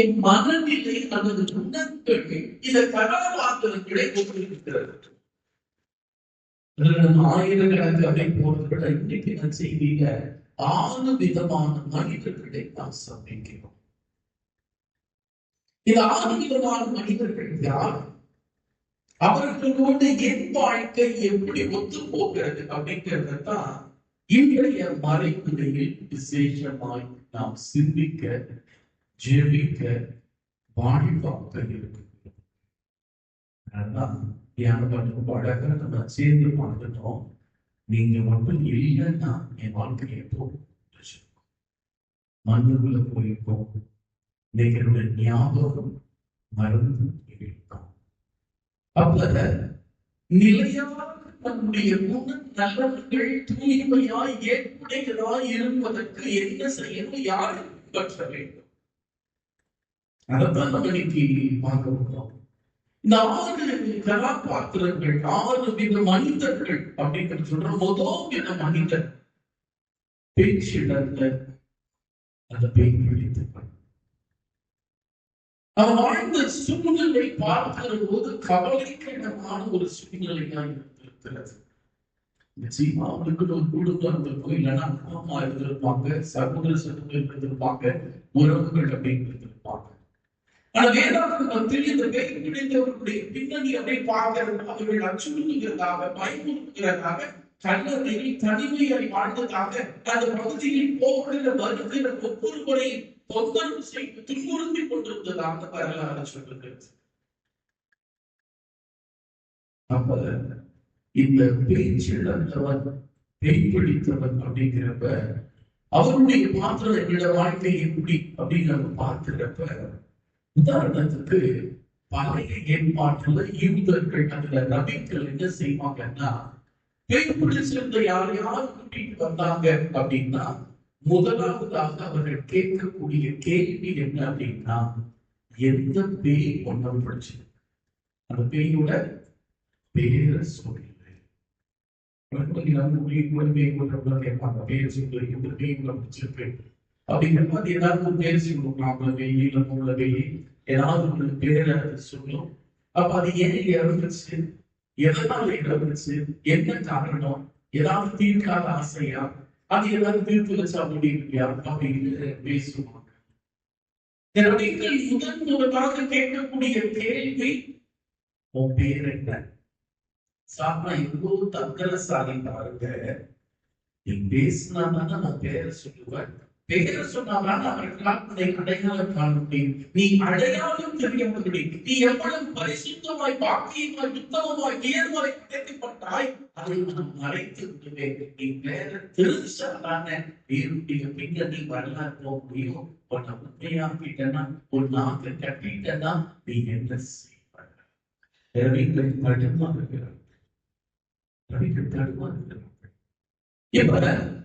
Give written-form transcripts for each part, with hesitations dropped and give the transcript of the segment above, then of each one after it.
என் மனநிலை அல்லது உணர்வுகள் இந்த கதாபாத்திரங்களை கொண்டிருக்கிறது. ஆயிரக்கணக்காக போறதை விட இன்னைக்கு நான் செய்தியில 6 விதமான மனிதர்களை நாம் சந்திக்கிறோம். இந்த 6 விதமான மனிதர்கள் யார்? அவர்களோடு என் வாழ்க்கை எப்படி ஒத்து போகிறது அப்படிங்கிறதான் இன்றைய மறைமுறையில் விசேஷமாய் நாம் சிந்திக்க, ஜெபிக்க, வாழ்வாக்க இருக்கிறோம். அழகா நம்ம சேர்ந்து பார்த்துட்டோம். நீங்க மட்டும் இல்லைன்னா என் வாழ்க்கை எப்போ மண்ணுக்குள்ள போயிருக்கோம். என்னுடைய ஞாபகம் மறந்து இருக்கும். அப்ப நிலையாக நம்முடைய நல்லவர்கள் தூய்மையாய் ஏற்புடையதாய் இருப்பதற்கு என்ன செய்யணும்? யாரும் பின்பற்ற வேண்டும். அதைத்தான் நம்ம இன்னைக்கு பார்க்க போறோம். இந்த 6 கதாபாத்திரங்கள், 6 வித மனிதர்கள் அப்படின்னு சொல்ற முதல் வித மனிதர் பேச்சிடந்த அந்த பேய் பிடித்து அவன் வாழ்ந்த சூழ்நிலை பார்க்கிற போது கவலைக்கிடமான ஒரு சூழ்நிலையா இருந்திருக்கிறது. நிச்சயமா அவனுக்கு ஒரு குடும்பம் இருந்திருக்கும், இல்லைன்னா அப்பா அம்மா இருந்திருப்பாங்க, சகோதர சகோதரர்கள் இருந்திருப்பாங்க, உறவுகள் அப்படின்னு இருந்திருப்பாங்க. ஆனா வேதாகமத்தில் இந்த பேய் பிடித்தவர்களுடைய பின்னணி அப்படி பார்க்கிறது, அவர்கள் அச்சுறுத்துகிறதாக, பயமுறுத்துகிறதாக, கல்லறையில் தனிமையை வாழ்ந்ததாக, அந்த பகுதியில் போகிற வருகிற ஒவ்வொருவரையும் தொந்தரவு செய்து துன்புறுத்தி கொண்டிருந்ததாக வரலாறு சொல்லுகிறது. அப்ப இந்த பேச்சிழந்தவன், பேய் பிடித்தவன் அப்படிங்கிறப்ப அவருடைய பாத்திரம் எங்களோட வாழ்க்கை எப்படி அப்படின்னு நம்ம பார்க்கிறப்ப, உதாரணத்துக்கு பழைய ஏற்பாட்டுல யூதர்கள் அதுல நபிகள் என்ன செய்வாங்கன்னா, பேய் பிடிச்சிருந்த யாரையாவது கூட்டிட்டு வந்தாங்க அப்படின்னா முதலாவதாக அவர்கள் கேட்கக்கூடிய கேள்வி என்ன அப்படின்னா, எந்த பேய் ஒன்றும் பிடிச்சு அந்த பேயோட பேரை சொல்லு. கேட்பாங்க, பேர் சொல்லு, இந்த பேய் உள்ள பிடிச்சிருக்கு அப்படிங்கிறப்ப அது ஏதாவது ஒரு பேர் சொல்லும். நாமள பேய், இல்ல பேய், ஏதாவது ஒரு பேரை சொல்லும். அப்ப அது ஏன் இறந்துச்சு, எதனால இறந்துச்சு, என்ன காரணம், ஏதாவது தீர்க்காத ஆசையா, அது ஏதாவது தீர்த்து வச்சா முடியலையா அப்படின்னு பேசுவாங்க. முதலாக கேட்கக்கூடிய கேள்வி, உன் பேர் என்ன? சாப்பா எவ்வளவு தக்கரசாலி பாருங்க. நீ பேசினா நான் பேரை சொல்லுவேன், பேரை சொன்னாதான் அவர்களால் அடையாளம் காண முடியும். நீ அடையாளம் தெரிய முடியும். நீ எவ்வளவு பரிசுத்தமாய், பாக்கியமாய், உத்தமமாய், உயர்வாய் கிடைக்கப்பட்டாய், அதை நான் மறைத்து விடுவேன். நீ வேற தெரிஞ்சாதான பேருடைய பின்னணி வரலாறு போக முடியும். உன்னை உண்மையாக்கிட்டனா, உன் நாக்கு கட்டிட்டனா, நீ என்ன செய்வாங்க? தடுமா இருக்கிறார். இப்ப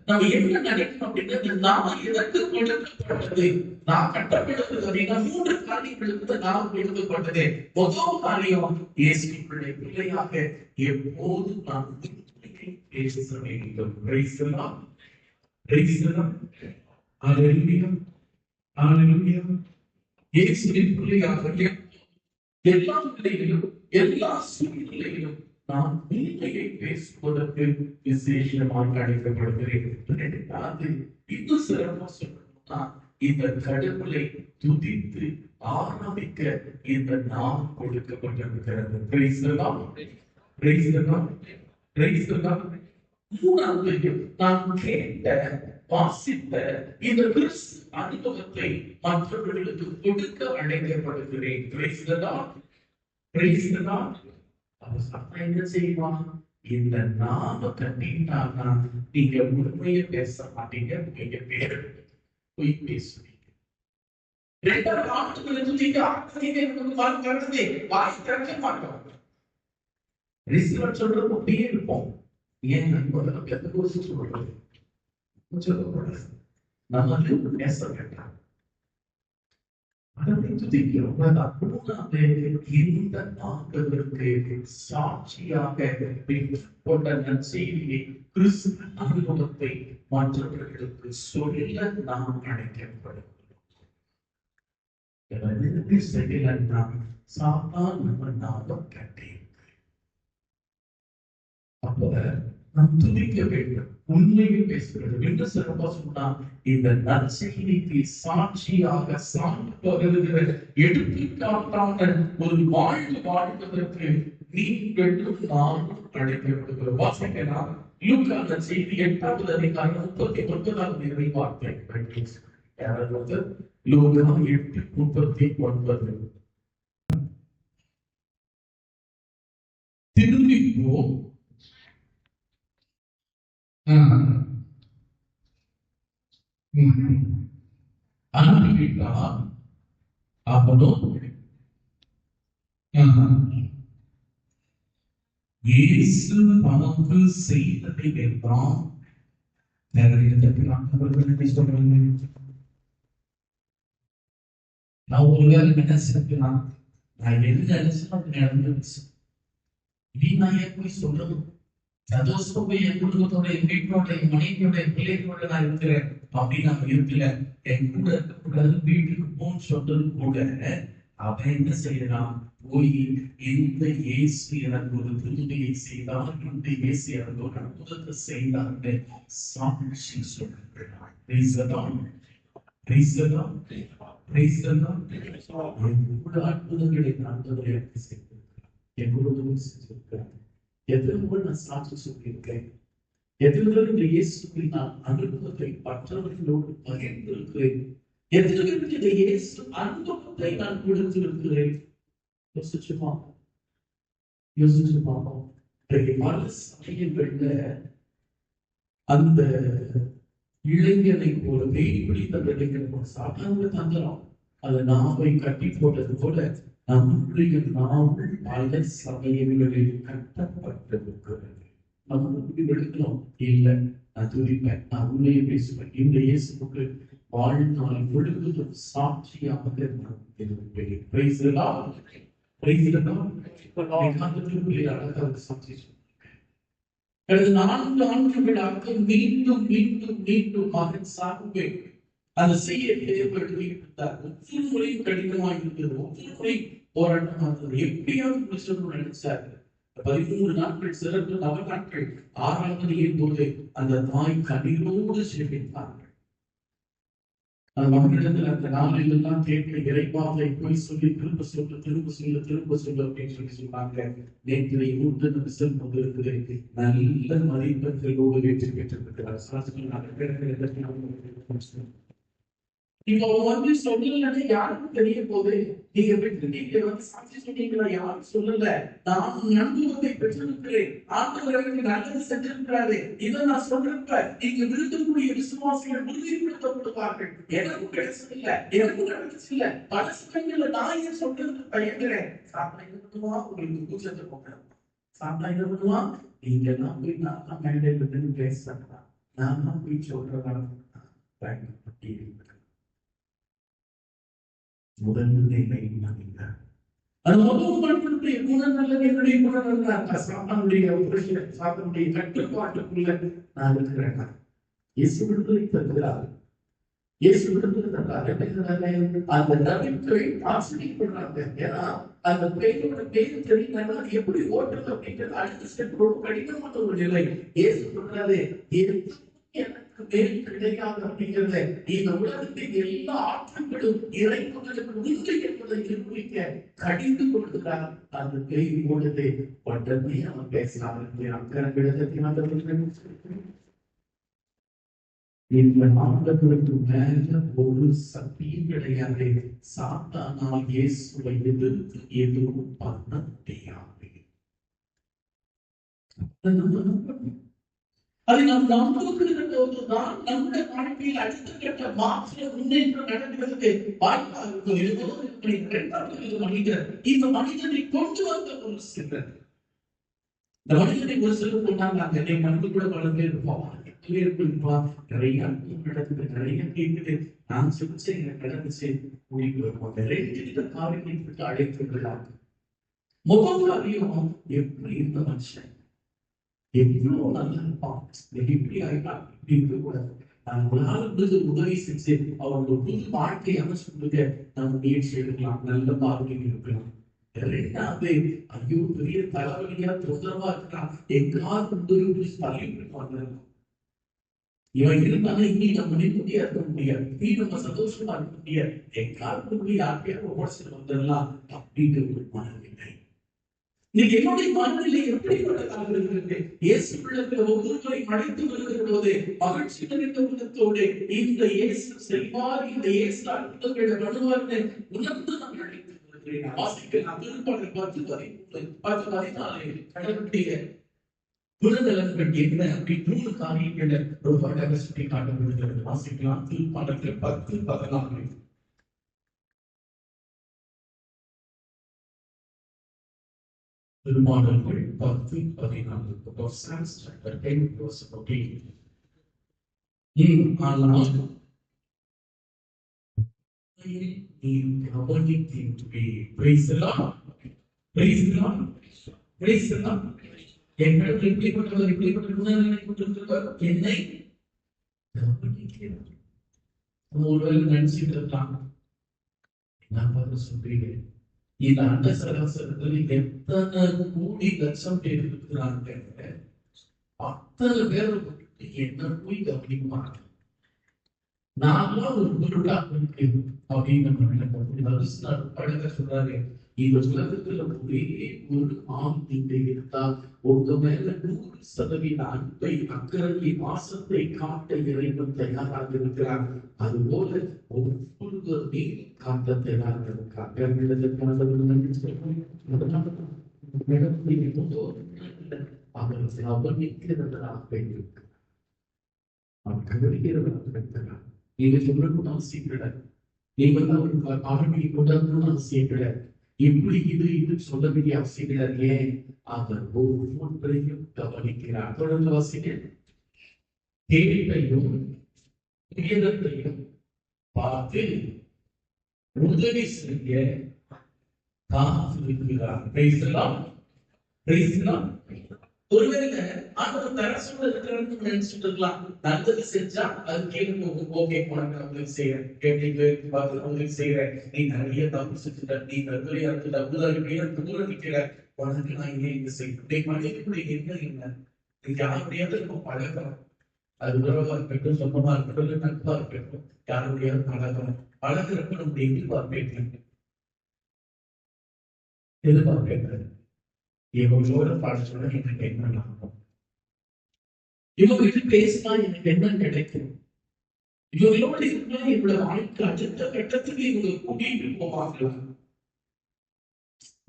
நம்ம என்ன நினைக்கணும் அப்படின்னா, நான் எதற்கு கொடுக்கப்பட்டது, நான் கட்டப்பட்டது அப்படின்னா 3 காரியங்களுக்கு நாம் கொடுக்கப்பட்டது. முதல் காரியம், இயேசு பிள்ளையாக எப்போது நாம் பேச வேண்டும். இயேசுவின் பிள்ளையாக எல்லா நிலையிலும், எல்லா சூழ்நிலையிலும் நான் உண்மையை பேசுவதற்கு விசேஷமாக அழைக்கப்படுகிறேன். இன்னும் சிறப்பா சொல்லணும்னா, இந்த கடவுளை துதித்து ஆராதிக்க இந்த நாம் கொடுக்கப்பட்டிருக்கிறது. மூணாவது, நான் கேட்ட, வாசித்த இந்த கிறிஸ்து அனுபவத்தை மற்றவர்களுக்கு கொடுக்க அழைக்கப்படுகிறேன். என்ன செய்வான்? இந்த நாம கட்டிட்டாங்கன்னா நீங்க உண்மையை பேச மாட்டீங்க, நீங்க பேரு பொய் பேசுவீங்க. 2 ஆண்டுகளுக்கு நீங்க ஆட்சி வாய் திறக்க மாட்டோம். ரிசல்ட் சொல்றது அப்படியே இருப்போம். ஏன் நண்பர்கள் சொல்றது சொல்லக்கூடாது, நம்ம பேச வேண்டாம். இந்த நாட்களுக்கு சாட்சியாக செய்தியை, கிறிஸ்து அனுபவத்தை மற்றவர்களுக்கு சொல்ல நாம் அழைக்கப்படுகிறோம். செய்யலன்னா சாத்தான் நம்ம நாம கட்டி. அப்ப நாம் துதிக்க வேண்டும், உண்மையில் பேசுகிறது. என்ன சிறப்பா சொன்னா, இந்த நற்செய்திக்கு சாட்சியாக சான்று பகருகிற எடுத்துக்காட்டான ஒரு வாழ்வு வாழ்வதற்கு நீங்களும் நானும் அழைக்கப்படுகிறோம். வாசிக்கலாம் லூக்கா நற்செய்தி 8வது அதிகாரம் 39வது இறைவார்த்தை. யாராவது லூக்கா 8:39. திரும்பி போ, அனுப்பிவிட்டா அவனும் இயேசு தனக்கு செய்ததை எல்லாம் நான் ஒரு வேலை நினைச்சிருக்கலாம், நான் என்ன நினைச்சேன் அது நடந்துருச்சு. இனி நான் ஏன் போய் சொல்லணும்? சந்தோஷமா என் குடும்பத்தோட, என் வீட்டோட, என் மனைவியோட, என் பிள்ளைகளோட நான் இருக்கிறேன் அப்படின்னு நான் இருக்கல. என் கூட இருக்கக்கூடாது, வீட்டுக்கு போன்னு சொல்றது கூட அவன் என்ன செய்யறான்? போய் இந்த இயேசு எனக்கு ஒரு புதுமையை செய்தார், இந்த இயேசு எனக்கு ஒரு அற்புதத்தை செய்தார்னு சாட்சி சொல்லுகிறான். எவ்வளவு அற்புதங்களை ஆண்டவர் எனக்கு செய்திருக்கிறார், எவ்வளவு செஞ்சிருக்கிறார். எத்தனை முறை நான் சாட்சி சொல்லியிருக்கேன், எத்தனை பேர் இந்த இயேசுவை நான் அனுபவத்தை மற்றவர்களோடு பகிர்ந்திருக்கிறேன், எத்தனை பேருக்கு இந்த இயேசு அனுபவத்தை நான் கொடுத்திருக்கிறேன். யோசிச்சு பார்ப்போம். பல சமயங்கள்ல அந்த இளைஞனை போல, வெயில் பிடித்த இளைஞனை போல சாதாரண தந்திரம், அதை நாவை கட்டி போட்டது போல நம்முடைய நாவும் பல சமயங்களில் கட்டப்பட்டிருக்கிறது. நம்ம எடுக்கணும் இல்லை, நான் துதிப்பேன், நான் உண்மையை பேசுவேன், இந்த இயேசுக்கு வாழ்நாள் முழுவதும் சாட்சியாக நான் இருப்பேன். Praise the Lord, praise the Lord. அழகாக சாட்சி கடந்த 4 ஆண்டுகளாக மீண்டும் மீண்டும் மீண்டும் மகன் சாகுவேன் அதை செய்ய தேவைப்பட்டார். ஒவ்வொரு முறையும் கடினமாக இருந்தது, ஒவ்வொரு முறையும் போராட்டமாக இருந்தது. எப்படியாவது முடிச்சிடணும்னு நினைச்சாரு. 13 நாட்கள் சிறப்பு, 4 நாட்கள் ஆராதனையின் போது அந்த தாய் கண்ணீரோடு செல்கின்றார்கள். அந்த மக்களிடத்தில் அந்த நாளில் எல்லாம் கேட்க இறைவாதை போய் சொல்லி திரும்ப சொல்லு அப்படின்னு சொன்னாங்க. நேற்று 100 நிமிஷம் கொண்டிருக்கிறது, நல்ல மதிப்பெண்களோடு வெற்றி பெற்றிருக்கிறார். இப்போ வந்து சொல்லலன்னு யாருக்கும் தெரிய போது, நீங்க வந்து சாட்சி சொன்னீங்களா? யாரும் சொல்லல. நான் அனுபவத்தை பெற்றிருக்கிறேன், ஆண்டவர் எனக்கு நல்லது செஞ்சிருக்கிறாரு, இதை நான் சொல்றேன். நீங்க விருதக்கூடிய விசுவாசிகள் உறுதிப்படுத்தப்படுவார்கள். எனக்கும் கிடைச்சதில்லை, எனக்கும் கிடைச்சதில்லை. பல சமயங்கள்ல நான் ஏன் சொல்றதுக்கு தயங்குறேன். சாப்பிட்டா உங்களுக்கு கூச்சத்தை போகிறேன், சாப்பிட்டா நீங்க தான் போய் நான் மேடையில பேசுறேன், நான் தான் போய் சொல்றதா பயன்படுத்தி இருக்கிறேன். முதன்மை அது மொத்தப்படுத்தக்கூடிய குணங்கள் என்னுடைய குணங்கள் சாத்தனுடைய கட்டுப்பாட்டுக்குள்ள நான் இருக்கிறேன். இயேசு விடுதலை தருகிறார், இயேசு விடுதலை தருகிறார். அந்த நம்பிக்கை ஆசிரியப்படுறாங்க. ஏன்னா அந்த பெண்ணோட பேரு தெரியுங்கன்னா எப்படி ஓட்டுறது அப்படிங்கிறது அடுத்த ஸ்டெப் ரொம்ப கடினமான ஒரு நிலை. இயேசு சொல்றாரு, எனக்கு மேல் கிடையாது அப்படிங்கிறத இந்த உலகத்தின் எல்லா ஆற்றங்களும் இறைவனுக்கு உண்டு என்பதை நிரூபிக்க கடிந்து கொள்கிறார். அந்த பேய் பொழுது உடனே அவன் பேசினார். இந்த ஆண்டவருக்கு மேல ஒரு சக்தியும் கிடையாது. சாத்தானால் இயேசுவை எதிர்த்து எதுவும் பண்ண முடியாது. அதை நாம் நம்புகிற போதுதான் நம்முடைய வாழ்க்கையில் அடுத்த கட்ட மாற்ற முன்னேற்றம் நடக்கிறது வாய்ப்பாக இருக்கும். மனிதர் இந்த மனிதனை கொண்டு வந்த ஒரு சிலர், இந்த மனிதனை ஒரு சிலர் கொண்டாங்க. என்னை மனது கூட பல பேர் இருப்போம், நிறைய நடக்குது, நிறைய கேட்குது, நான் சிகிச்சை எனக்கு நடந்துச்சு முடிவு வருவோம். 2 காரியங்களுக்கு அழைத்துள்ளாங்க. முதல் காரியம், எப்படி இருந்த மனுஷன் எவ்வளவு நல்லா இருப்பான், இப்படி ஆயிட்டான், இப்படி இருக்கக்கூடாது. உங்களால உதவி செஞ்சு அவங்க புது வாழ்க்கை அமைச்சுட்டு நம்ம முயற்சி எடுக்கலாம், நல்ல பார்வை இருக்கலாம். ரெண்டாவது, ஐயோ பெரிய தலைவலியா தொந்தரவா இருக்கலாம், எங்காவது தள்ளி விடுவாங்க. இவன் இருந்தாலும் இனி நம்ம நிம்மதியா இருக்க முடியாது, இனி நம்ம சந்தோஷமா இருக்க முடியாது, எங்காவது போய் யாருக்கையாவது உடச்சு வந்துடலாம் அப்படின்ற ஒரு மனநிலை. இன்னைக்கு என்னுடைய மனநிலை எப்படிப்பட்டதாக இருக்கிறது? இயேசுக்குள்ள ஒவ்வொருவரை அழைத்து வருகிற போது மகிழ்ச்சி நிறைந்த உள்ளத்தோடு இந்த இயேசு செல்வார், இந்த இயேசு அற்புதங்களை பண்ணுவார்னு உணர்ந்து நான் அழைத்து வருகிறேன். வாசிக்கலாம் திருப்பாடல் 10:14 கடவுளுடைய குணநலன்கள் என்ன அப்படி 3 காரியங்களை ரொம்ப அழகாக சுட்டி காட்டப்படுகிறது. வாசிக்கலாம் திருப்பாடல் 10:14. திருப்பாடல்கள் 10:14. ஆனால் நீ கவனிக்கின்றே. Praise the Lord. Praise the Lord. Praise the Lord. என்னை கவனிக்கிறார். ஒருவேளை நினைச்சிட்டு இருக்காங்க, நான் பார்த்து சொல்றீங்க, இந்த அண்ட சராசரத்தில் எத்தனை கோடி லட்சம் பேர் இருக்கிறாங்க, அத்தனை பேரை என்ன போய் கவனிப்பாங்க. நான்லாம் ஒரு பொருளா இருக்கு அப்படின்னு நம்ம நினைப்போம். பழக சொல்றாரு, இந்த உலகத்துல ஒரே ஒரு ஆண் நீங்க இருந்தால் உங்க மேல 100% அன்பை, அக்கறை, வாசத்தை காட்ட இறைவன் தயாராக இருக்கிறார். அதுபோல ஒவ்வொருவரையும் காட்ட தயாராக இருக்காங்க. அவர் கவனிக்கிறவராக இருக்கிறார். அவர் கவனிக்கிறவராக இருக்கிறார். நீங்க சொல்லணும்னு அவசியம் கிடையாது, நீங்க ஒரு ஆளுமையை கொண்டாடணும்னு அவசியம் கிடையாது, இப்படி இது சொல்ல வேண்டிய அவசியம் கிடையாது. ஏன்? அவர் ஒவ்வொன்றையும் கவனிக்கிறார். தொடர்ந்து வாசிங்க. கேட்டையும் உயரத்தையும் பார்த்து உதவி செய்ய காத்திருக்கிறார். Praise the Lord. Praise the Lord. ஒருவேளை ஆண்டவர் தர சொல்றது நினைச்சுட்டு இருக்கலாம், நல்லது செஞ்சா அது கேட்க ஓகே உதவி செய்யறேன், கேட்டீங்க பார்த்து உதவி செய்யறேன், நீ நிறைய தப்பு செஞ்சுட்ட, நீ நிறைய தூரம் நிக்கிற, உனக்கு நான் இங்க செய்யணும் மனிதனுடைய என்ன இல்லை. நீங்க யாருடையாவது நம்ம பழகிறோம், அது உறவா இருக்கட்டும், சொந்தமா இருக்கட்டும், நட்பா இருக்கட்டும், யாருடையாவது பழகிறோம். பழகிறப்ப நம்முடைய எதிர்பார்ப்பேன் இவங்களோட பாடத்தோட எனக்கு என்ன லாபம், இவங்க பேசினா எனக்கு என்ன கிடைக்கும், இவங்களோட இருந்தா என்னோட வாழ்க்கை அடுத்த கட்டத்துக்கு இவங்க கூட்டிட்டு போவாங்களா.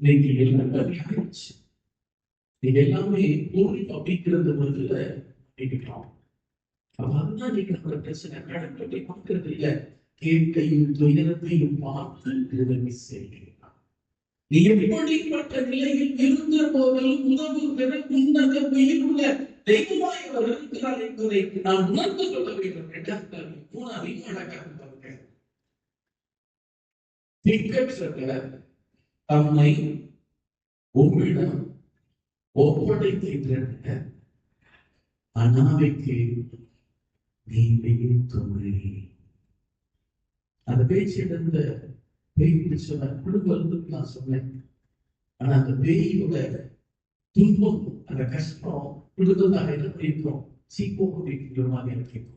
நீங்க எல்லாமே ஆயிடுச்சு, நீங்க எல்லாமே பொருள் அப்படிங்கிறது முதல்ல நினைக்கலாம். அதான் நீங்க நம்மளோட பிரச்சனை நடக்கத்தை பார்க்கறது இல்ல, கேட்கையும் துயரத்தையும் பார்த்து உதவி செய்கிறீர்கள். நீ எப்படிப்பட்ட நிலையில் இருந்த போதிலும் உணவு பெற உன்னத உயிருள்ள தெய்வமாய் அவர் இருக்கிறார் என்பதை நான் உணர்ந்து கொள்ள வேண்டும். தம்மை உம்மிடம் ஒப்படைக்கின்ற அனாதைக்கு நீங்களே துணை. அந்த பேச்சிலிருந்த பேய் பிடிச்ச குடும்பம் நான் சொன்னேன். ஆனா அந்த பேயோட துன்பம், அந்த கஷ்டம் குடும்பத்தாக என்ன பண்ணிருக்கோம், சீக்கிரம் மாதிரி இருக்கும்.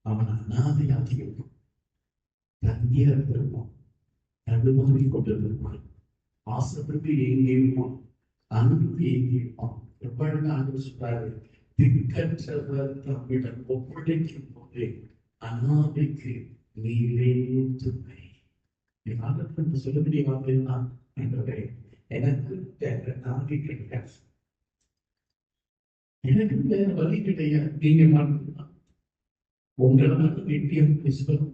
அவன் அனாதையாக இருக்கும், தங்கிய இருப்பான், தடுமாறி கொண்டிருப்பான், ஆசைப்பட்டு ஏங்கியிருப்பான், அன்பு ஏங்கியிருப்பான். எப்பொழுது ஆண்டு சொல்றாரு, திக்கற்றவர் தம்மிடம் ஒப்படைக்கும் போது அனாதைக்கு நீரே துணை. சொல்ல வேண்டிய வார்த்தைன்னா, எனக்கு வேற நாகை கிடையாது, எனக்கு வேற வழி கிடையாது. நீங்க மட்டும்தான் உங்களை வெட்டியம் பேசுவோம்,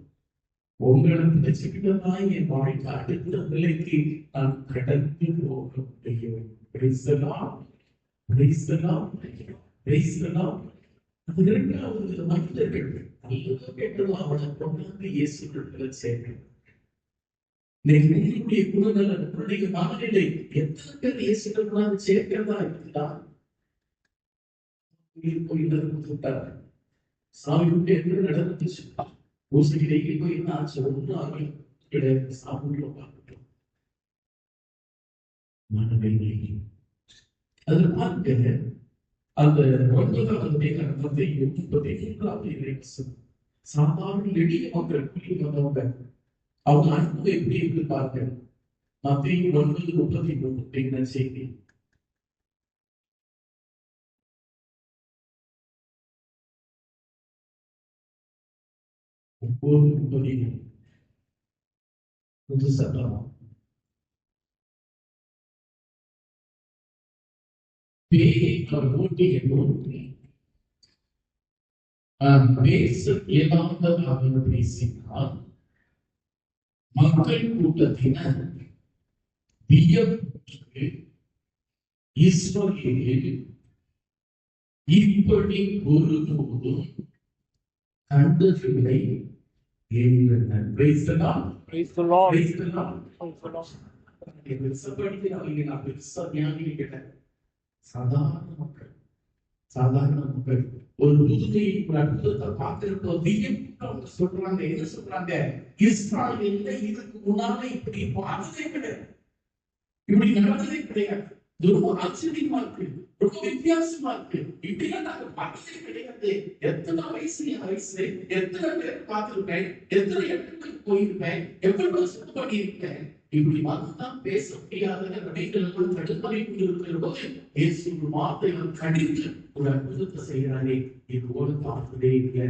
உங்களை பிடிச்சுக்கிட்டதான் என் வாழ்க்கை அடுத்த நிலைக்கு நான் கடந்து போக முடியும். அது இரண்டாவது மனிதர்கள் கேட்டதும் அவனை கொண்டாந்து இயேசுக்குள்ள சேர்க்கணும். உங்களுடைய குணநலன், உங்களுடைய மனநிலை எத்தனை பேர் இயேசுக்குள்ளாக சேர்க்கிறதா இருக்குதா? கோயில விட்டார், சாமிக்கு என்ன நடந்துச்சு? பூசைக்கு போய் நான் சொன்னார்கள் கிடையாது. சாப்பிட்டு பார்க்கட்டும் மனநிலை அது பார்க்க அந்த 9:33 சாதாரண எளிய மக்கள் கூலி வந்தவங்க அவங்க அன்பு எப்படி இருக்கு பார்க்க. மத்திய 9:33 செய்தி. ஒவ்வொரு 30 புது சட்டம் பேச இயலாத பேசினால் மக்கள் கூட்டத்தினர் வியப்புற்று இஸ்ரவேலில் இப்படி ஒருபோதும் கண்டதில்லை என்றனர். Praise the Lord. Praise the Lord. Praise the Lord. Praise the Lord. சாதாரண மக்கள் ஒரு புதுமையை அற்புதத்தை பார்த்திருக்கோம். சொல்றாங்க, என்ன சொல்றாங்க? இஸ்ராயேல்ல இதுக்கு முன்னால இப்படி பார்த்ததே கிடையாது, இப்படி நடந்ததே கிடையாது. ரொம்ப ஆச்சரியமா இருக்கு, ரொம்ப வித்தியாசமா இருக்கு. இப்படிலாம் நாங்க பார்த்ததே கிடையாது. எத்தனை வயசு எத்தனை பேர் பார்த்திருப்பேன், எத்தனை இடத்துக்கு போயிருப்பேன், எவ்வளவு சுத்தம் பண்ணியிருப்பேன். இப்படி வந்துதான் பேச முடியாத நடைகளுக்குள் தடுப்பதை கொண்டிருக்கிற போது இயேசுவின் வார்த்தைகள் கடிந்து ஒரு அற்புதத்தை செய்கிறாரே. இது ஒரு பார்த்ததே இல்லை,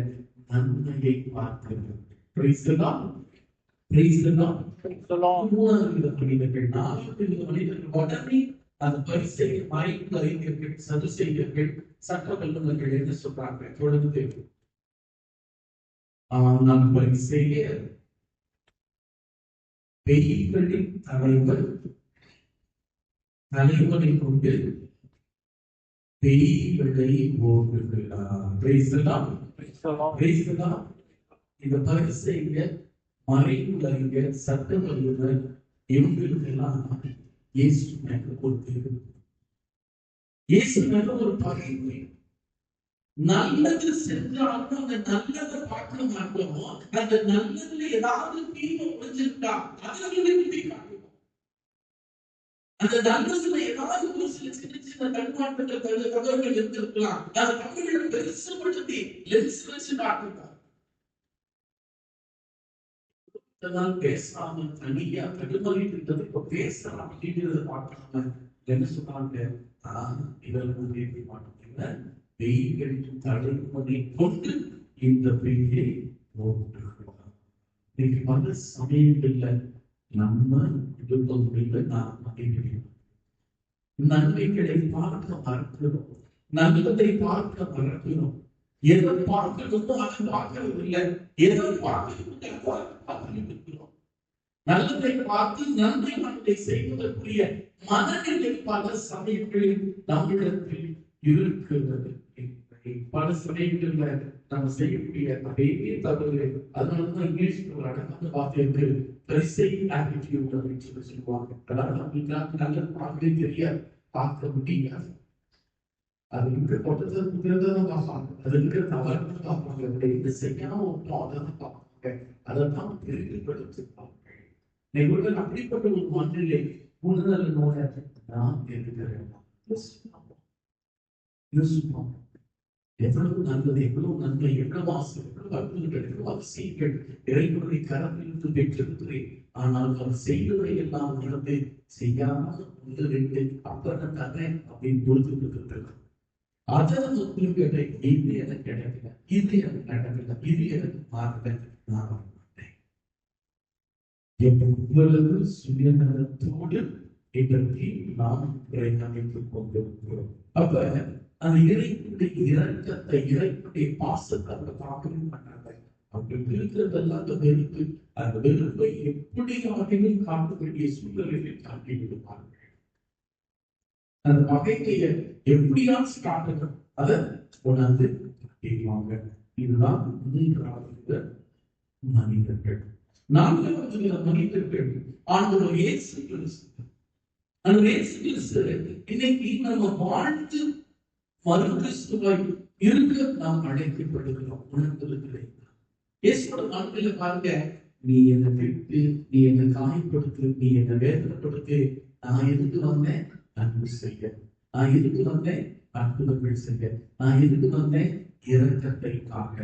நன்மையை பார்க்கிறது. Praise the Lord. Praise the Lord. Praise the Lord. மூணாவது மனிதர்கள், நான்கு மனிதர்கள் உடனே அந்த பரிசேயர், மறைநூல் அறிஞர்கள், சதுசேயர்கள், சட்ட வல்லுநர்கள் என்ன சொல்றாங்க? தொடர்ந்து நான் பரிசேயர் பெய்களின் தலைவனை கொண்டு பெய்களை போடுகிறார். Praise the Lord. Praise the Lord. இந்த பரிசேயர், மறைநூல் அறிஞர், சட்ட வல்லுநர், இவங்களுக்கெல்லாம் இயேசு மேல கொடுத்திருக்கு. இயேசு மேல ஒரு பகைமை. நல்லது செஞ்சாலும் அந்த நல்லதை பார்க்க மாட்டோம். அந்த நல்லதுல ஏதாவது தீமை முடிஞ்சிருக்கா அதை காட்டுவோம். அந்த நல்லதுல ஏதாவது ஒரு சில சின்ன சின்ன கண்காட்டுகள் தகவல்கள் இருந்திருக்கலாம். அந்த தகவல்களை பெருசுபடுத்தி லென்ஸ் வச்சு காட்டுவாங்க. பேசாம தனியா தடுமாறிட்டு இருந்தது. இப்ப பேசலாம் அப்படின்றத பார்க்காம என்ன சொன்னாங்க? இவர்கள் மாட்டீங்க, பெய்களின் தலைவனை கொண்டு இந்த பெய்யை போட்டுகிறார். இன்னைக்கு பல சமயங்கள்ல நம்ம குடும்பங்களில் நாம் மதிக்கிறோம். நன்மைகளை பார்க்க மறக்கிறோம், நல்லதை பார்க்க மறக்கிறோம். எதை பார்க்கணுமோ அதை பார்க்கறது இல்லை, எதை பார்க்கிறோம். நல்லதை பார்த்து நன்மை மனதை செய்வதற்குரிய மனநிலை பல சமயங்களில் நம்மிடத்தில் இருக்கிறது. பல சமயங்கள்ல நம்ம செய்யக்கூடிய அதே தவறு. அதனாலதான் இங்கிலீஷ்ல ஒரு அழகான வார்த்தை இருக்கு, ஆட்டிடியூட் அப்படின்னு சொல்லி சொல்லுவாங்க. அதாவது நம்மளுக்கு நல்லது பார்க்கவே தெரியாது, பார்க்க முடியாது. அது இருக்கிற பொட்டத்தை குதிரதான் பார்ப்பாங்க, அது இருக்கிற தவறு பார்ப்பாங்க, இது செய்யாம ஒன்றும் அதான் பார்ப்பாங்க, அதைத்தான் பெருமைப்படுத்திருப்பாங்க. இவர்கள் அப்படிப்பட்ட ஒரு மண்ணிலே உணர்தல் நோய நான் இருக்கிறேன். எவ்வளவு நல்லது, எவ்வளவு நன்மை, எவ்வளவு ஆசை, எவ்வளவு அற்புதங்கள், எவ்வளவு அதிசயங்கள் இறைவனை கரத்திலிருந்து பெற்றிருக்கிறேன். ஆனால் அவர் செய்வதை எல்லாம் உணர்ந்து செய்யாமல் ஒன்று ரெண்டு அப்புறம் தரேன் அப்படின்னு கொடுத்து கொடுத்துருக்கிறார். அதை கேட்டேன், இது எனக்கு கிடைக்கல, இது எனக்கு நடக்கல, இது எனக்கு மாறல, நான் வர மாட்டேன். எவ்வளவு சுயநலத்தோடு இன்றைக்கு நாம் அமைத்துக் கொண்டிருக்கிறோம். அப்ப அந்த இறைவனுடைய இரக்கத்தை, இறைவனுடைய பாசத்தை அவங்க பார்க்கவே மாட்டாங்க. அவங்களுக்கு இருக்கிறதெல்லாம் அந்த வெறுப்பு, அந்த வெறுப்பை எப்படி ஆகிலும் காட்ட வேண்டிய சூழ்நிலையில் காட்டி விடுவார்கள். அந்த பகைமையை எப்படியாச்சும் காட்டணும், அதை உணர்ந்து காட்டிடுவாங்க. இதுதான் மூன்றாவது மனிதர்கள். நான்காவது மனிதர்கள் ஆண்டவர் இயேசு கிறிஸ்து. அந்த இயேசு கிறிஸ்து இன்னைக்கு நம்ம வாழ்ந்து மறு கிறிஸ்துவாய் இருக்க நாம் அழைக்கப்படுகிறோம். உணர்ந்திருக்கிறேன். இயேசுவோட வாழ்க்கையில பாருங்க, நீ என்னை விட்டு, நீ என்னை காயப்படுத்து, நீ என்னை வேதனைப்படுத்து, நான் எதுக்கு வந்தேன்? அன்பு செய்ய. நான் எதுக்கு வந்தேன்? அற்புதங்கள் செய்ய. நான் எதுக்கு வந்தேன்? இரக்கத்தை காக்க.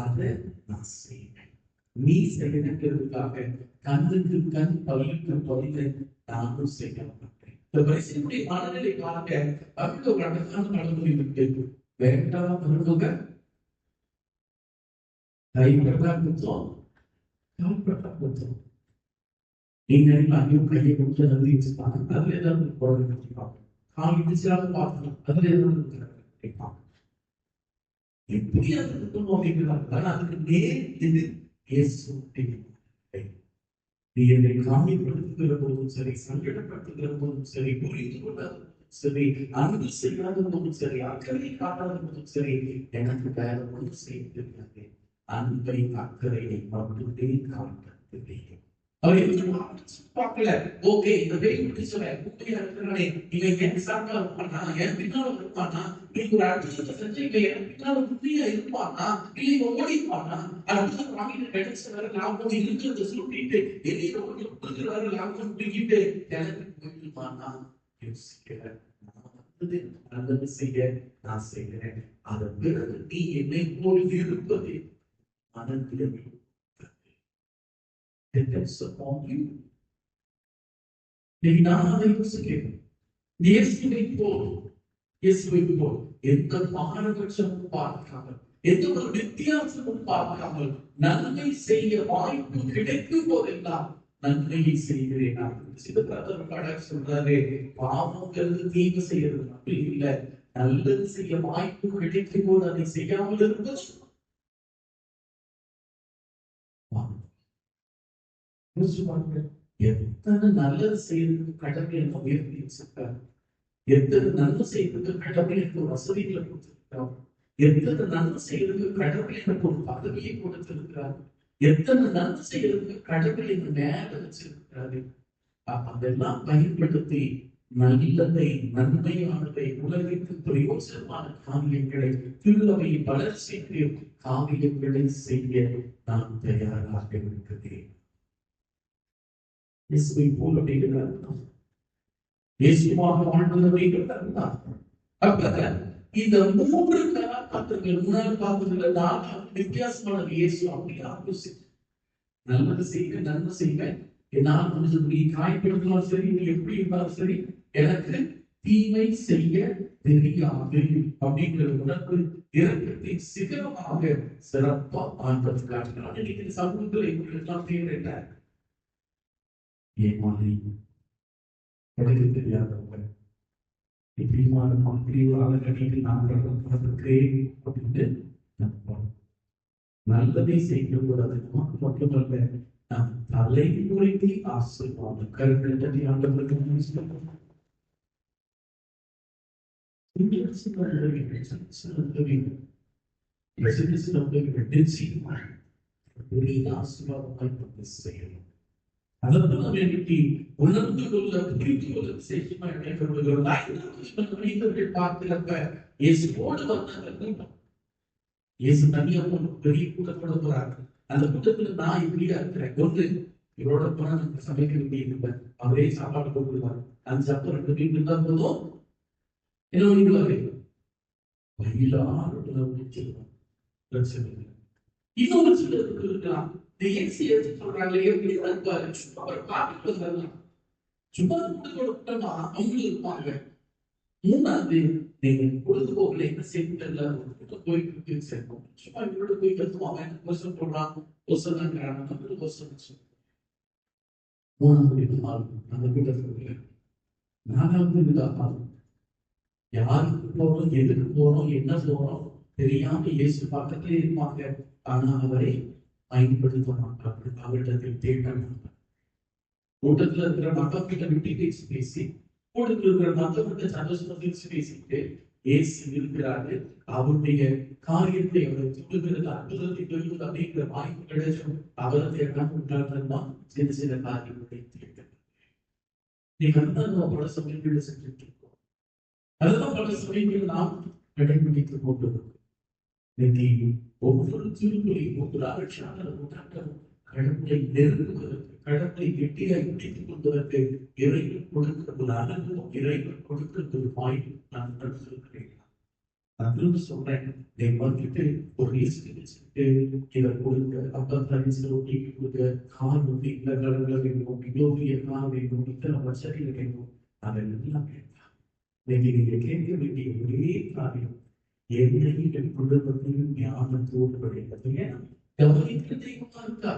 அதை நான் செய்வேன். நீ செய்யறதுக்காக கண்ணுக்கு கண், பல்லுக்கு பல்லை நானும் செய்ய மாட்டேன். இந்த வயசினுடைய மனநிலை பாருங்க, அவங்க ஒரு அழகான பழமொழி இருக்கு. வேண்டாம் வருவங்க கைப்பட்டா கொடுத்தோம், கைப்பட்டா கொடுத்தோம். நீங்க ஐயோ கையை கொடுத்து நன்றி வச்சுப்பாங்க, அதுல ஏதாவது குழந்தை கட்டிப்பாங்க. கால் இடிச்சாலும் பார்க்கலாம், அதுல ஏதாவது கட்டிப்பாங்க. எப்படி அது இருக்கணும் அப்படிங்கிறாங்க. அதுக்கு நேர் இது இயேசு. நீ என்னை காயப்படுத்துகிற போதும் சரி, சங்கடப்படுத்துகிற போதும் சரி, புரிந்து கொள்ளாத சரி, அன்பு செய்யாத போதும் சரி, அக்கறை காட்டாத போதும் சரி, எனக்கு வேற ஒன்று செய்ய தெரியாது. அன்பை அக்கறையை மட்டுமே காட்ட வேண்டும். அவர் பார்க்கல. ஓகே, இந்த வெயில் பிடிச்சவன் கூட்டையா இருக்கிறானே, இவன் என் சார்பா இருப்பானா, என் பின்னால இருப்பானா, இவன் ஒரு அற்புதத்தை செஞ்சு இவன் என் பின்னால உண்மையா இருப்பானா, இல்லை இவன் ஓடிப்பானா, அற்புதம் வாங்கிட்டு கிடைச்ச வேற லாபம் இருக்கிறத சொல்லிட்டு வெளியில ஓடி வேற லாபம் தூக்கிட்டு கிளம்பி போயிட்டுமானா யோசிக்கிறேன். நான் வந்தது நல்லது செய்ய நான் செய்கிறேன். அதன் பிறகு நீ என்னை போல் இருப்பது மனதில் depends upon you. நீ நான் அதை யோசிக்கிறேன். இயேசுவை போல் எந்த பாரபட்சமும் பார்க்காமல், எந்த ஒரு வித்தியாசமும் பார்க்காமல், நன்மை செய்ய வாய்ப்பு கிடைக்கும் போதெல்லாம் நன்மையை செய்கிறேன். சிவபிரதர் சொல்றாரு, பாவங்களுக்கு தீங்கு செய்யறது அப்படி இல்லை, நல்லது செய்ய வாய்ப்பு கிடைக்கும் போது அதை செய்யாமல் இருப்பது. எத்தனை நல்லது செய்யறதுக்கு கடமை நம்ம உயர்த்தி வச்சிருக்காரு. எத்தனை நன்மை செய்யறதுக்கு கடமை எனக்கு வசதிகளை கொடுத்திருக்கிறார். எத்தனை நன்மை செய்யறதுக்கு கடமை எனக்கு ஒரு பதவியை கொடுத்திருக்கிறார். எத்தனை நன்மை செய்யறதுக்கு கடமை எனக்கு மேல வச்சிருக்கிறாரு. அதெல்லாம் பயன்படுத்தி நல்லதை, நன்மையானதை, உலகிற்கு பிரயோசனமான காரியங்களை, திருவை வளர்ச்சிக்கு காரியங்களை செய்ய நான் தயாராக இருக்கிறேன். இயேசுவை போல் அப்படிங்கிறார். இயேசுவாக வாழ்ந்தது அப்படிங்கிறார். அப்ப இந்த மூன்று கதாபாத்திரங்கள் முன்னாள் பார்த்ததுல நான் வித்தியாசமான இயேசு அப்படி ஆலோசித்து நல்லது செய்ய, நன்மை செய்வேன், என்னால் முடிஞ்சபடி காயப்படுத்தினாலும் சரி, நீ எப்படி இருந்தாலும் சரி, எனக்கு தீமை செய்ய தெரியாது அப்படிங்கிற உணர்வு இரக்கத்தை சிகரமாக சிறப்பா ஆண்டவர் காட்டினார். இன்னைக்கு சமூகத்தில் எங்களுக்கெல்லாம் தேவையில்லை. ஏமாறி எனக்கு தெரியாதவங்க இப்படிமான கட்டிட்டு நாங்கள் அப்படின்னு நல்லதை செய்யக்கூடாது. மட்டுமல்ல, நம் தலைமுறைக்கு ஆசீர்வாதம் கருத்தில் தட்டி ஆண்டவருக்கு ஆசீர்வாதம் செய்யணும். அதற்காக இன்னைக்கு உணர்ந்து கொள்ள, புரிந்து கொள்ள விசேஷமா இணைக்கப்படுகிறோம். மனிதர்கள் பார்க்கிறப்ப இயேசுவோடு வந்தாங்க. இயேசு தனியா பெரிய கூட்டத்தோட போறாங்க. அந்த கூட்டத்துல நான் இப்படியா இருக்கிறேன். ஒன்று இவரோட போனா நமக்கு சமைக்க வேண்டியது, அவரே சாப்பாடு கொடுக்குவார். அந்த சாப்பாடு 2 வீட்டு இருந்தா போதும், என்ன பண்ணிடுவாரு, பிரச்சனை இல்லை. இன்னொரு சிலருக்கு இருக்கலாம். சொல்றாங்க சும்மா கூட்டமா அவங்களும் இருப்பாங்க. மூணாவது, நீங்க பொழுதுபோக்குல என்ன செய்யல போயிட்டு சேர்ப்போம். சும்மா இவரோட போய் கத்துவாங்க, கொஸ்டின் போடுறான், மூணாவது அந்த கூட்டத்தில் நாலாவது யாருக்கு போறோம், எதுக்கு போறோம், என்ன போறோம் தெரியாம இயேசு பக்கத்திலே இருப்பாங்க. ஆனா அவரை பயன்படுத்த மாட்டார்கள். அவரிடத்தை தேட மாட்டார். கூட்டத்துல இருக்கிற மக்கள் கிட்ட விட்டு பேசி கூட்டத்தில் இருக்கிற மக்கள் கிட்ட சந்தோஷமா பேசிட்டு ஏசு இருக்கிறாரு, அவருடைய காரியத்தை அவரை சொல்லுகிறது, அற்புதத்தை சொல்லுவது அப்படிங்கிற வாய்ப்பு கிடைச்சும் அவரை தேடாம உண்டாகிறதா சின்ன சின்ன காரியங்களை தேட. நீங்க அதுதான் பல சமயங்களை செஞ்சுட்டு இருக்கோம். அதுதான் பல சமயங்கள் நாம் கடைபிடித்துக் கொண்டிருக்கோம். இன்னைக்கு ஒவ்வொரு திருப்பலியும் ஒவ்வொரு ஆட்சியாளர் கடவுளை நெருங்குவதற்கு, கடவுளை கெட்டியாய் பிடித்துக் கொள்வதற்கு இறைவன் கொடுக்கிற ஒரு அனுபவம், இறைவன் கொடுக்கிற ஒரு வாய்ப்பு நான் நடத்திருக்கிறேன். நான் திரும்ப சொல்றேன், நீ வந்துட்டு ஒரு லிஸ்ட் வச்சுட்டு இதை கொடுங்க, அப்பதான் ரொட்டி கொடுங்க, கார் வந்து இந்த கடவுள வேணும், இவ்வளவு எல்லாம் வேணும், இத்தனை வசதிகள் வேணும், அதெல்லாம் வேண்டாம். நீங்க கேட்க வேண்டிய ஒரே காரியம், என்னையும் என் குடும்பத்தையும் ஞானத்தோடு வழிபடுறது. ஏன்னா கவனிக்கிற தெய்வமா இருக்கா,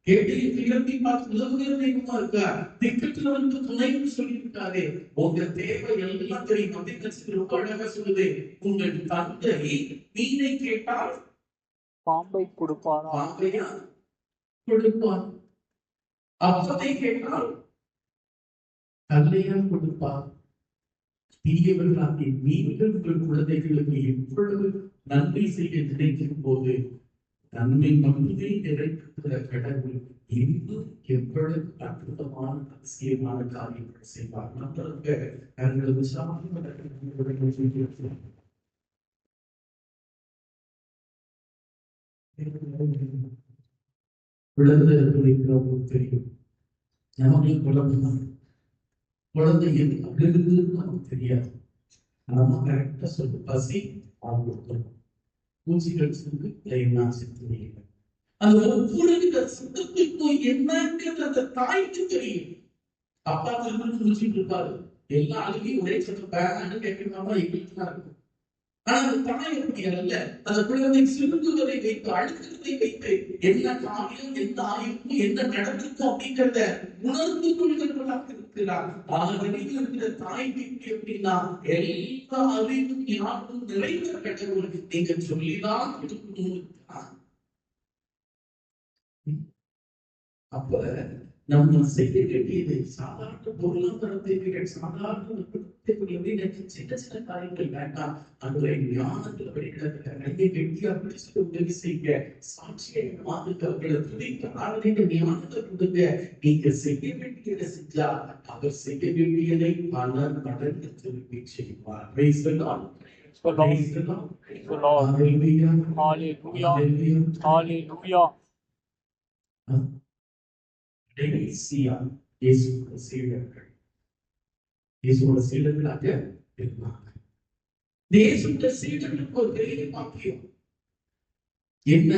கேட்டையும் கிளம்பி பார்த்து உதவுகிற தெய்வமா இருக்கா, திக்கத்துல வந்து துணைன்னு சொல்லியிருக்காரு. உங்க தேவை எல்லாம் தெரியும். அப்படின்னு ரொம்ப அழகா சொல்லுது, உங்கள் தந்தை மீனை கேட்டால் பாம்பை கொடுப்பாரா? பாம்பையா கொடுப்பார். அப்பத்தை கேட்டால் கல்லையா கொடுப்பார். தீயவர்களாகிய நீங்கள் உங்கள் குழந்தைகளுக்கு எவ்வளவு நன்மை செய்ய நினைக்கும் போது நன்மை மட்டுமே நிறைவேற்ற கடவுள் இன்னும் எவ்வளவு அற்புதமான அதிசயமான காரியங்கள் செய்வார். நம்மளுக்கு குழந்தை இருக்கிறவங்களுக்கு தெரியும். நமக்கு குழந்தை குழந்தை எது அழுகுதுன்னு நமக்கு தெரியாது. நம்ம கரெக்டா சொல்லு, பசி அவங்க கொடுத்துருவோம், பூச்சிகள் சொல்லு லைனா செத்து. அந்த ஒவ்வொரு சத்தத்துக்கும் என்னங்கிறது அந்த தாய்க்கு தெரியும். அப்பா திரும்ப குளிச்சுட்டு இருப்பாரு, எல்லா அழுகையும் ஒரே சத்தம் பேன்னு கேட்கணும்னா எங்களுக்கு தான் இருக்கும். ஆனா அந்த தாய் அப்படி அல்ல, அந்த குழந்தை சிறுங்குவதை வைத்து, அழுகிறதை வைத்து என்ன காரியம், எந்த ஆயுதம், என்ன நடந்திருக்கும் அப்படிங்கிறத உணர்ந்து கொள்கிறவர்களாக இருக்கிறார். வெளியில் இருக்கிற தாய்க்கு எப்படின்னா எல்லா அறிவும் ஞாபகம் நிறைந்த கடவுள் நீங்க சொல்லிதான் இருக்கணும். அப்ப நம்ம செய்ய வேண்டியது சாதாரண பொருளாதார தேவைகள், சாதாரண சின்ன சின்ன காரியங்கள் வேண்டாம். அதுல ஞானத்துல வெளியிடத்துல கையை கெட்டியா பிடிச்சிட்டு உதவி செய்ய, சாட்சியை மாத்துக்களை துணிக்க ஆளுநர் ஞானத்தை கொடுங்க. நீங்க செய்ய வேண்டியதை செஞ்சா அவர் செய்ய வேண்டியதை பல மடங்கு திருப்பி செய்வார். Praise the Lord. Praise the Lord. Hallelujah. Hallelujah. Hallelujah. கடைசியா இயேசுவோட சீடர்கள், இயேசுவோட சீடர்களாக இருந்தாங்க. இயேசுவோட சீடர்களுக்கு ஒரு பெரிய பாக்கியம் என்ன?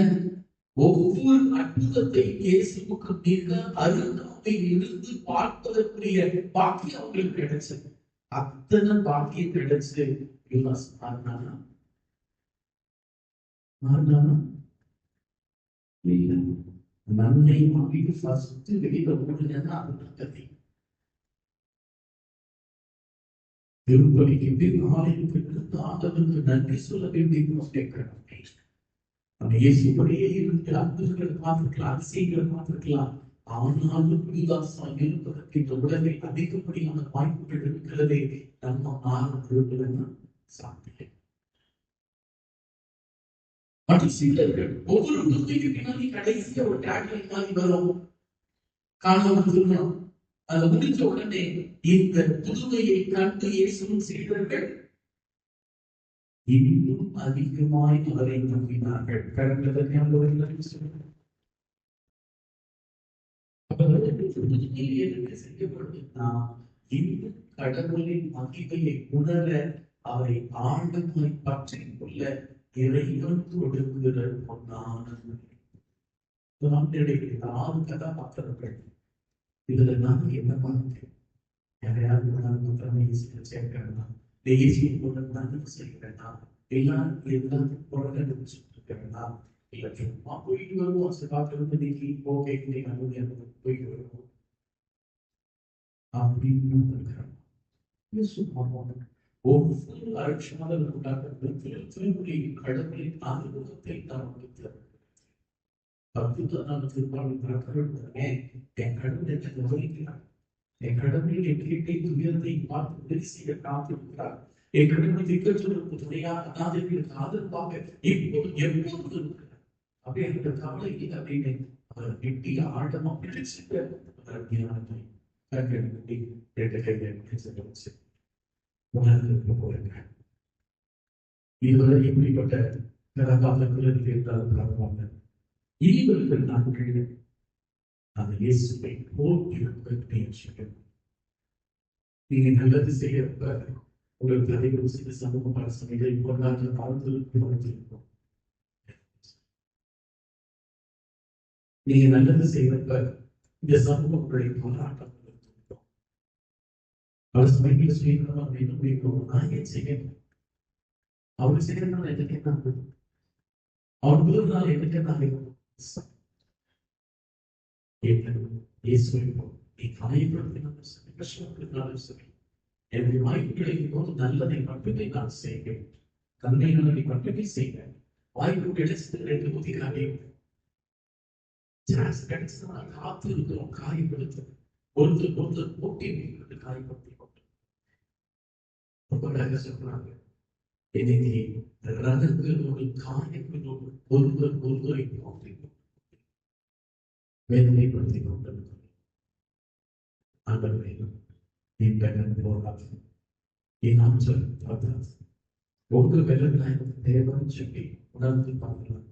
ஒவ்வொரு அற்புதத்தை இயேசுவுக்கு மிக அருகாமையில் இருந்து பார்ப்பதற்குரிய பாக்கியம் அவங்களுக்கு கிடைச்சது. அத்தனை பாக்கியம் கிடைச்சு யூதாஸ் மாறினானா? இல்லை. நன்மை வாங்கிட்டு ஃபர்ஸ்ட் வெளியில ஓடுனா அதுதான் கதை. திருப்பலிக்கு பின்னாளிற்கு ஆண்டவருக்கு நன்றி சொல்ல வேண்டிய நம்ம இயேசுபடியே இருந்து அற்புதங்களை பார்த்துக்கலாம், அதிசயங்களை பார்த்துக்கலாம். ஆனாலும் யூதாஸா இருப்பதற்கு இந்த உலகில் அதிகப்படியான வாய்ப்புகள் இருக்கிறதே. நம்ம ஆரம்பம் சாப்பிட்டு மற்ற சீடர்கள் ஒவ்வொரு புதுமைக்கு பின்னாடி கடைசியா ஒரு டேக்லைன் மாதிரி வரும், காணாம திருமணம். அது முடிஞ்ச உடனே இந்த புதுமையை கண்டு இயேசுவின் சீடர்கள் இன்னும் அதிகமாய் அவரை நம்பினார்கள். செய்யப்படுதுன்னா இன்னும் கடவுளின் மகிமையை உணர, அவரை ஆழமாய் பற்றிக் கொள்ள இறைவன் கொடுக்கிற பொன்னான 6 கதாபாத்திரங்கள். இதுல நான் என்ன பார்த்தேன்? யாரையாவது சேர்க்கிறேன்னா செய்கிறேன்னா எல்லாரும் குழந்தை இருக்கிறேன்னா இல்ல சும்மா போயிட்டு வருவோம். காத்திருந்து நீக்கி ஓகே போயிட்டு வருவோம் அப்படின்னு இருக்கிறோம். ஒவ்வொரு அருட்சாதலுக்குள்ளாக திருமுறையின் கடவுளின் அனுபவத்தை நமக்கு தரும். அற்புதமான திருப்பாளர்களுடனே என் கடவுள் என்னை கவனிக்கிறார். என் கடவுளில் என் கேட்டை துயரத்தை பார்த்து உதவி செய்ய காத்திருக்கிறார். என் கடவுள் திக்கச்சொல்லுக்கு துணையாக அநாதைகளுக்கு ஆதரவாக எப்போது எப்போது இருக்கிறார். அப்படியே அந்த கவலை இல்லை அப்படின்னு அவர் வெட்டி ஆழமா பிடிச்சிட்டு ஞானத்தை கண்களை இரண்டு கைகளை இதுவரை இப்படிப்பட்ட இனிவர்கள் நாட்கள் அந்த இயேசுவை போல் இருக்க முயற்சிக்கும். நீங்க நல்லது செய்யறப்ப உங்களுக்கு அதிகம் செய்த சமூக பரசனைகளை கொண்டாட வாழ்ந்திருக்கும். நீங்க நல்லது செய்யறப்ப இந்த சமூகம் உங்களை பாராட்டம் இருக்கும். அவர் சமயத்தில் செய்யணும் அப்படின்னு முடியும். நான் ஏன் செய்யணும்? அவர் செய்யறதுனால எனக்கு என்ன ஆகுது? அவர் விருதுனால எனக்கு என்ன ஆகுது? இயேசுவை நீ காயப்படுத்தினாலும் சரி, கஷ்டப்படுத்தினாலும் சரி, என்னுடைய வாய்ப்பு கிடைக்கும் போது நல்லதை மட்டுமே நான் செய்வேன். கண்ணை நல்லதை மட்டுமே செய்வேன். வாய்ப்பு கிடைச்சது 2 ஊதிக்காக சான்ஸ் கிடைச்சதுன்னா காத்து இருக்கிறோம், காயப்படுத்தும் ஒருத்தர் போட்டி வைக்கிறது, காயப்படுத்தி கொண்டு சொல்றாங்க. இன்னைக்கு ரகங்களோடு காயங்களோடு ஒருவரை போட்டி வேதனைப்படுத்திக் கொண்டிருக்கிறோம். ஆண்டவரே, நீங்க போகாது, நான் சொல்ல உங்க வெள்ளம் எனக்கு தேவைன்னு சொல்லி உணர்ந்து பார்க்கலாம்.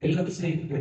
எல்லாரும் செய்யுங்க.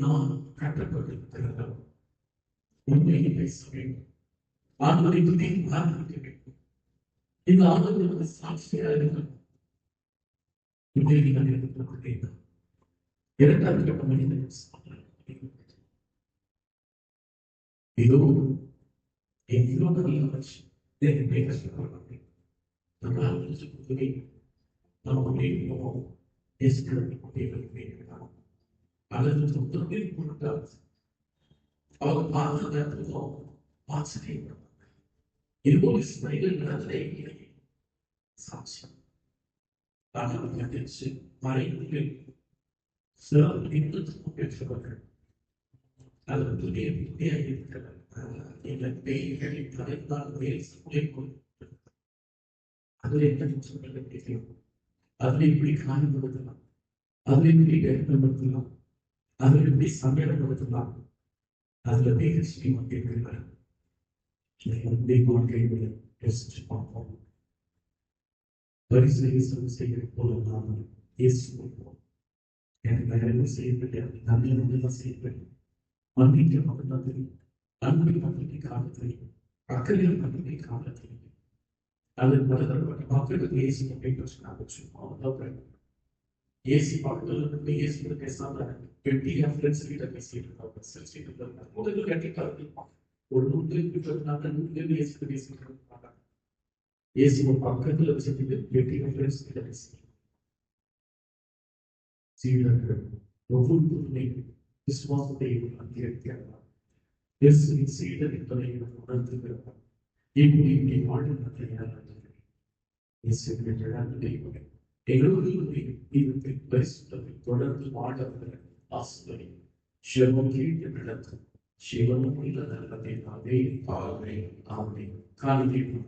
நான் கட்டப்பட்டிருக்கிறோம். உண்மையை பேச வேண்டும். ஆண்டவரை பற்றி ஆரம்பிக்க வேண்டும். இந்த ஆண்டவருக்கு சாட்சியாக இருக்கணும். உண்மையை நான் எடுத்துக்கொண்டேன். 2வது கட்ட மனிதன் இதோ எவ்வளோ நல்ல மனுஷன் பேச சொல்றாங்க. நம்ம ஆலோசிச்சு நம்ம போவோம். அல்லது தொந்தரவில் கொடுத்தால் அவர் பார்த்து ஆச்சரியப்படுவாங்க. இதுபோல் இஸ்ரவேல் நடந்ததை சாட்சி கண்டிச்சு மறைந்து சிலர் பெற்றவர்கள் அது புதிய புதிய இருக்கிறார். எங்கள் பெயர்களை தலைத்தால் வேறு அதில் என்ன சொல்றது தெரியும். அதில் இப்படி காயப்படுத்தலாம், அதில் இப்படி வேதனைப்படுத்தலாம், அதில் இப்படி சமையலப்படுத்தலாம். அதுல பேசி வந்திருக்கிறார். வாழ்க்கையை யோசிச்சு பார்ப்போம். பரிசீலனை செய்கிற போது நாம் இயேசுவோம். எனக்கு வேற எதுவும் செய்யவில்லை, நன்மை ஒன்றுதான் செய்யவில்லை. மன்னிக்க மட்டும்தான் தெரியும், அன்பை பற்றி காண தெரியும், அக்கறையில் பற்றி காண தெரியும். அதன் பலதரப்பட்ட மக்களுக்கு இயேசு அப்படின்னு சொல்லுவாங்க. ஏசி பார்க்கறது ஏசி பேசாம வெட்டி ஃப்ரெண்ட்ஸ் கிட்ட பேசிட்டு இருக்காங்க. முதல்ல கட்டிக்காரு ஒரு 100 ஏசி பேசிட்டு இருக்காங்க. ஏசி ஒரு பக்கத்துல வச்சுட்டு வெட்டி ஃப்ரெண்ட்ஸ் கிட்ட பேசிட்டு சீடர்கள் ஒவ்வொரு விசுவாசத்தை அங்கீகரிக்கிறார். இயேசுவின் சீடர் என்பதை உணர்த்துகிறார். இப்படி வாழ்க்கை இயேசுவின் எங்களுடைய இருப்பை பரிசுத்தத்தை தொடர்ந்து வாழவர்கள் ஆசிரியர் சிவம் கேட்டு நடக்கும் சிவனும் உள்ள நல்லதை நாமே ஆமே ஆமே காணிக்கை